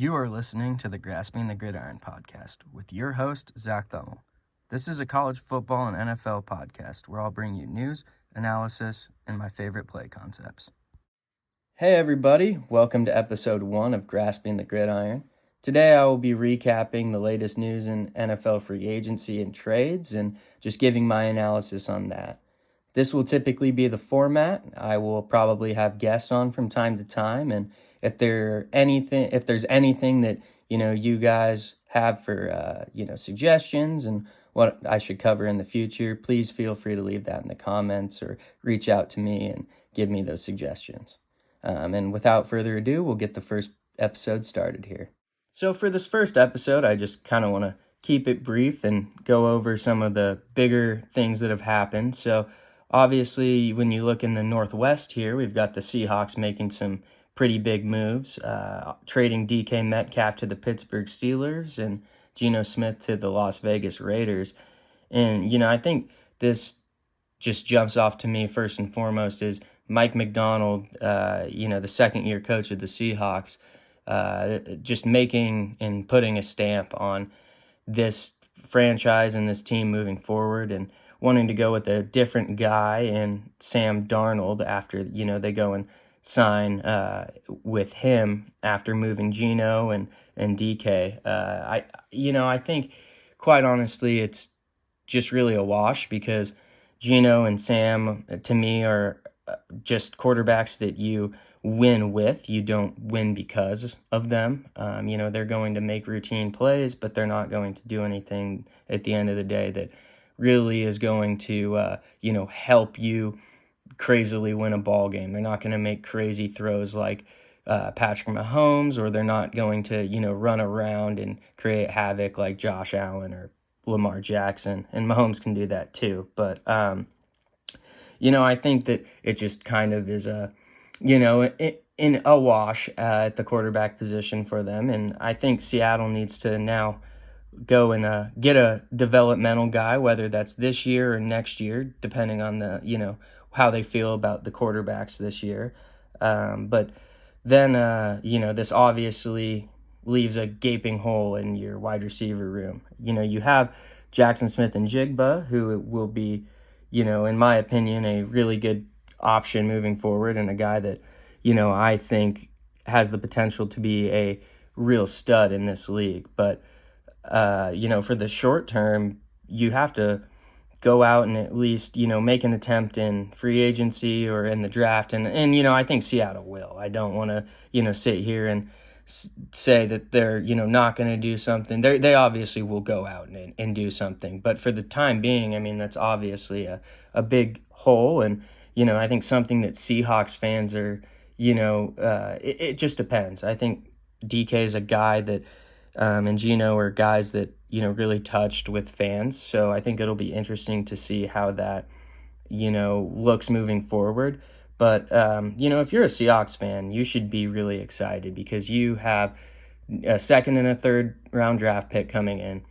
You are listening to the Grasping the Gridiron podcast with your host, Zach Thummel. This is a college football and NFL podcast where I'll bring you news, analysis, and my favorite play concepts. Hey everybody, welcome to episode 1 of Grasping the Gridiron. Today I will be recapping the latest news in NFL free agency and trades and just giving my analysis on that. This will typically be the format. I will probably have guests on from time to time, and if there's anything that you guys have for suggestions and what I should cover in the future, please feel free to leave that in the comments or reach out to me and give me those suggestions. And without further ado, we'll get the first episode started here. So for this first episode, I just kind of want to keep it brief and go over some of the bigger things that have happened. So obviously, when you look in the Northwest here, we've got the Seahawks making some pretty big moves, trading DK Metcalf to the Pittsburgh Steelers and Geno Smith to the Las Vegas Raiders. And, I think this just jumps off to me first and foremost is Mike McDonald, the second-year coach of the Seahawks, just making and putting a stamp on this franchise and this team moving forward and wanting to go with a different guy in Sam Darnold after, they go and sign with him after moving Geno and DK. I think, quite honestly, it's just really a wash because Geno and Sam, to me, are just quarterbacks that you win with. You don't win because of them. They're going to make routine plays, but they're not going to do anything at the end of the day that really is going to, help you crazily win a ball game. They're not going to make crazy throws like Patrick Mahomes, or they're not going to, run around and create havoc like Josh Allen or Lamar Jackson. And Mahomes can do that too. But, I think that it just kind of is in a wash at the quarterback position for them. And I think Seattle needs to now go and get a developmental guy, whether that's this year or next year, depending on the, how they feel about the quarterbacks this year. But then, this obviously leaves a gaping hole in your wide receiver room. You have Jackson Smith and Jigba, who will be, in my opinion, a really good option moving forward and a guy that, I think has the potential to be a real stud in this league. But, for the short term, you have to go out and at least, make an attempt in free agency or in the draft. And I think Seattle will. I don't want to, sit here and say that they're, not going to do something. They obviously will go out and do something. But for the time being, that's obviously a big hole. And, I think something that Seahawks fans are, it just depends. I think DK is a guy that, and Geno are guys that, really touched with fans. So I think it'll be interesting to see how that, looks moving forward. But, if you're a Seahawks fan, you should be really excited because you have a second and a third round draft pick coming in.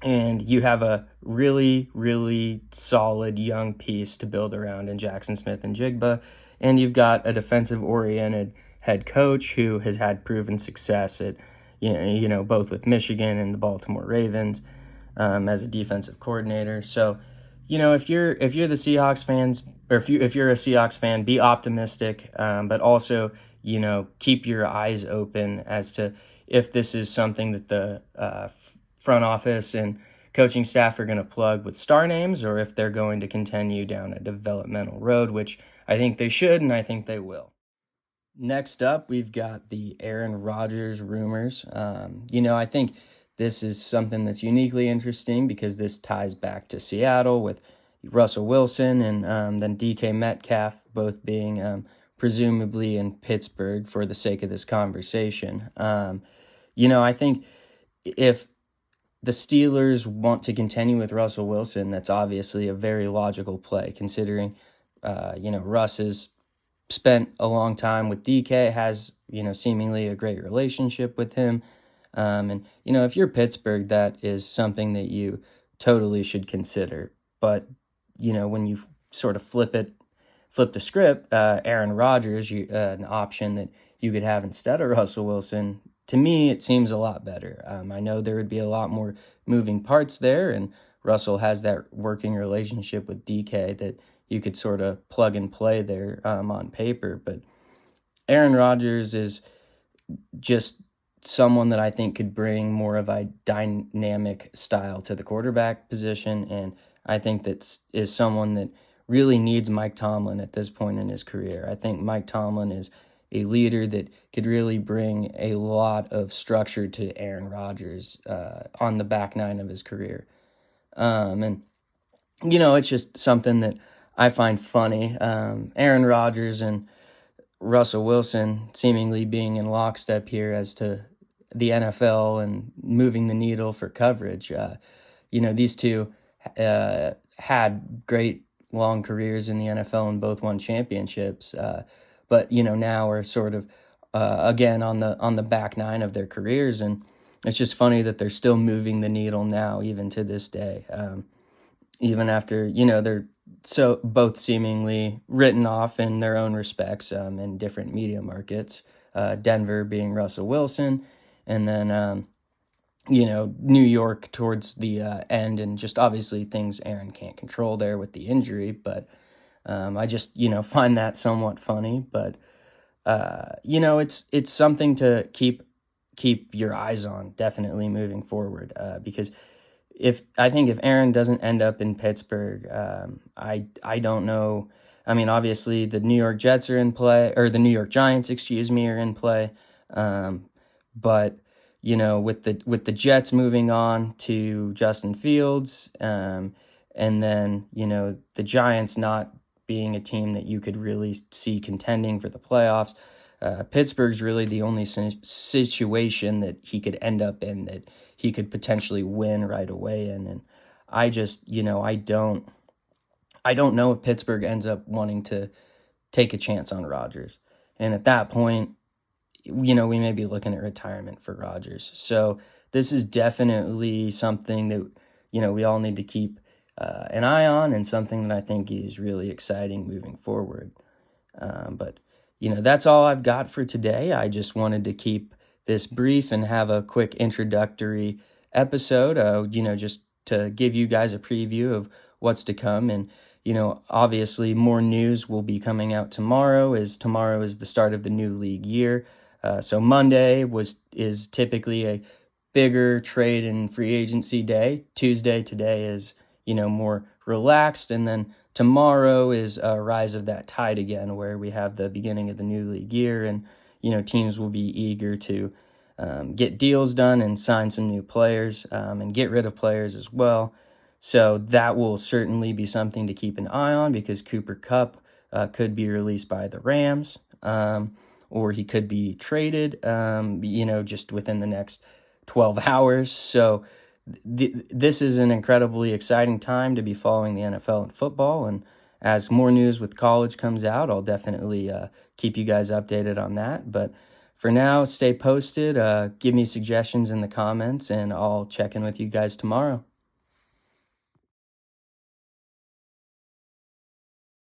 And you have a really, really solid young piece to build around in Jackson Smith and Jigba. And you've got a defensive-oriented head coach who has had proven success at, both with Michigan and the Baltimore Ravens as a defensive coordinator. So, if you're the Seahawks fans, or if you're a Seahawks fan, be optimistic, but also, keep your eyes open as to if this is something that the front office and coaching staff are going to plug with star names, or if they're going to continue down a developmental road, which I think they should, and I think they will. Next up, we've got the Aaron Rodgers rumors. I think this is something that's uniquely interesting because this ties back to Seattle with Russell Wilson and then DK Metcalf both being presumably in Pittsburgh for the sake of this conversation. I think if the Steelers want to continue with Russell Wilson, that's obviously a very logical play considering, Russ has spent a long time with DK, has, seemingly a great relationship with him. And if you're Pittsburgh, that is something that you totally should consider. But, when you sort of flip the script, Aaron Rodgers, an option that you could have instead of Russell Wilson, to me, it seems a lot better. I know there would be a lot more moving parts there, and Russell has that working relationship with DK that you could sort of plug and play there on paper. But Aaron Rodgers is just someone that I think could bring more of a dynamic style to the quarterback position, and I think that is someone that really needs Mike Tomlin at this point in his career. I think Mike Tomlin is a leader that could really bring a lot of structure to Aaron Rodgers on the back nine of his career. And it's just something that I find funny. Aaron Rodgers and Russell Wilson seemingly being in lockstep here as to the NFL and moving the needle for coverage. These two had great long careers in the NFL and both won championships. But now are sort of again on the back nine of their careers, and it's just funny that they're still moving the needle now, even to this day. Even after they're so both seemingly written off in their own respects in different media markets. Denver being Russell Wilson, and then New York towards the end, and just obviously things Aaron can't control there with the injury. But I just find that somewhat funny. But it's something to keep your eyes on, definitely moving forward, because if Aaron doesn't end up in Pittsburgh, I don't know. I mean, obviously the New York Jets are in play, or the New York Giants, are in play. But with the Jets moving on to Justin Fields, and then the Giants not being a team that you could really see contending for the playoffs. Pittsburgh's really the only situation that he could end up in that he could potentially win right away in. And I just, I don't know if Pittsburgh ends up wanting to take a chance on Rodgers. And at that point, we may be looking at retirement for Rodgers. So this is definitely something that, we all need to keep an eye on, and something that I think is really exciting moving forward. But that's all I've got for today. I just wanted to keep this brief and have a quick introductory episode, just to give you guys a preview of what's to come. And, obviously more news will be coming out tomorrow, as tomorrow is the start of the new league year. So Monday is typically a bigger trade and free agency day. Tuesday today is, more relaxed. And then tomorrow is a rise of that tide again, where we have the beginning of the new league year, and teams will be eager to get deals done and sign some new players, and get rid of players as well. So that will certainly be something to keep an eye on, because Cooper Kupp could be released by the Rams, or he could be traded, just within the next 12 hours. So this is an incredibly exciting time to be following the NFL and football. And as more news with college comes out, I'll definitely keep you guys updated on that. But for now, stay posted. Give me suggestions in the comments, and I'll check in with you guys tomorrow.